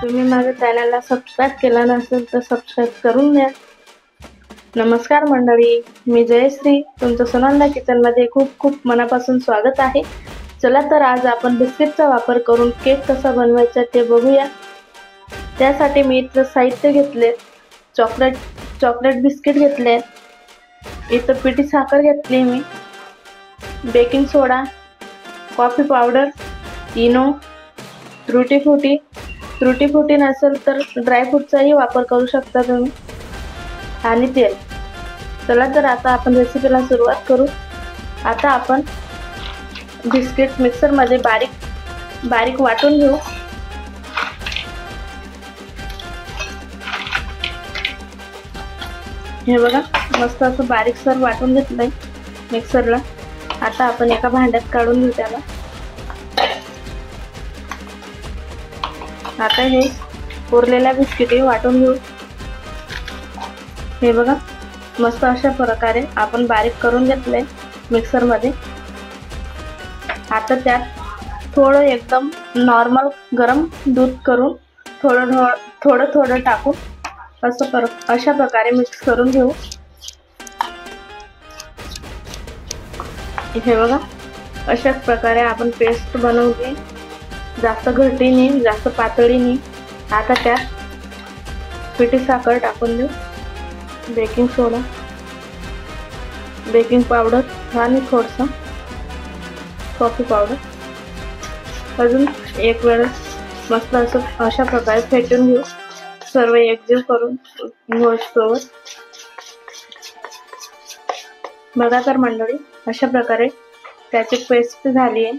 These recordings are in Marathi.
तुम्ही माझ्या चॅनलला सबस्क्राईब केला नसेल तर सबस्क्राईब करून द्या। नमस्कार मंडळी, मी जयश्री, तुमचं सोनांदा किचनमध्ये खूप खूप मनापासून स्वागत आहे। चला तर आज आपण बिस्किटचा वापर करून केक कसा बनवायचा ते बघूया। त्यासाठी मी इथं साहित्य घेतले, चॉकलेट बिस्किट घेतले, इथं पिठी साखर घेतली, मी बेकिंग सोडा, कॉफी पावडर, इनो, तुटी फ्रुटी नसेल तर ड्रायफ्रूटचाही वापर करू शकता तुम्ही, आणि तेल। चला तर आता आपण रेसिपीला सुरुवात करू। आता आपण बिस्किट मिक्सरमध्ये बारीक वाटून घेऊ। हे बघा, मस्त असं बारीकसर वाटून घेतलंय मिक्सरला। आता आपण एका भांड्यात काढून घेऊ त्याला। आता हे उरलेल्या बिस्किटी वाटून घेऊ। हे बघा, मस्त अशा प्रकारे आपण बारीक करून घेतले मिक्सर मध्ये। आता त्यात थोडं एकदम नॉर्मल गरम दूध करून थोडं टाकून अशा प्रकारे मिक्स करून घेऊ। हे बघा, अशा प्रकारे आपण पेस्ट बनवली, जास्त घट्टी नाही जास्त पातळी नाही। आता त्यात पिठी साखर टाकून देऊ, बेकिंग सोडा, बेकिंग पावडर आणि थोडंसं कॉफी पावडर। अजून एक वेळ मस्त असं अशा प्रकारे फेटून घेऊ, सर्व एकजीव करून घोळसोवर। बघा तर मंडळी, अशा प्रकारे त्याची पेस्ट झाली आहे।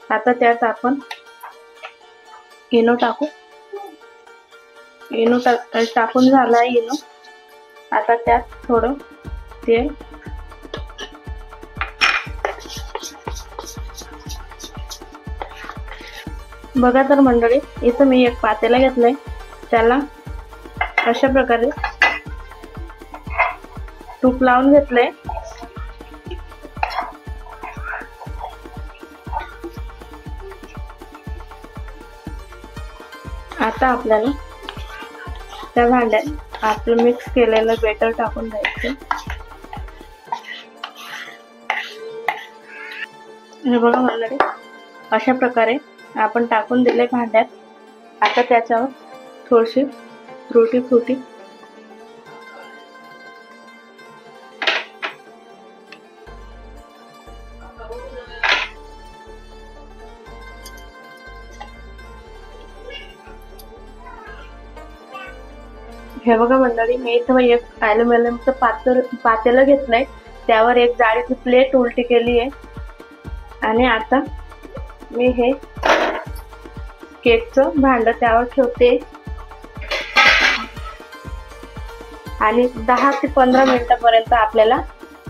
आता त्यात आपण इनो टाकू। इनो टाकून झाला आहे इनो। आता त्यात थोडं तेल, बघा तर मंडळी, इथं मी एक पातेला घेतलंय, त्याला अशा प्रकारे तूप लावून घेतलंय। आता आपल्याला त्या भांड्यात आपलं मिक्स केलेलं बेटर टाकून द्यायचं। हे बघा मंडळी, अशा प्रकारे आपण टाकून दिले भांड्यात। आता त्याच्यावर थोडीशी तुटी फ्रुटी, हे बघा मंडळी, मी इथं एक ॲल्युमिनियमचं पातेलं घेतलंय, त्यावर एक जाळीची प्लेट उलटी केली आहे। आणि आता मी हे केकचं भांड त्यावर ठेवते आणि 10 ते 15 मिनिटापर्यंत आपल्याला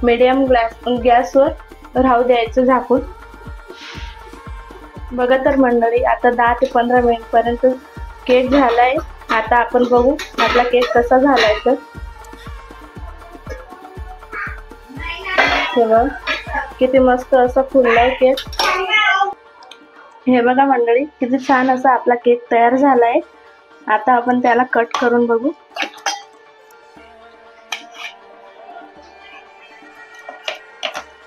मीडियम गॅसवर राहू द्यायचं झाकून। बघा तर मंडळी, आता 10 ते 15 मिनिटपर्यंत केक झालाय। आता आपण बघू आपला केक कसा झालाय तर। तेव्हा किती मस्त असं फुललाय केक। हे बघा मंडळी, किती छान असा आपला केक तयार झालाय। आता आपण त्याला कट करून बघू।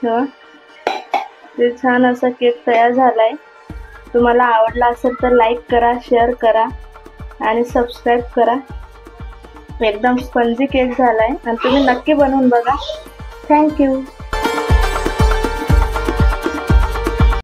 किती छान असा केक तयार झालाय। तुम्हाला आवडला असेल तर लाईक करा, शेअर करा आणि सबस्क्राईब करा। एकदम स्पंजी केक झालाय आणि तुम्ही नक्की बनवून बघा। Thank you.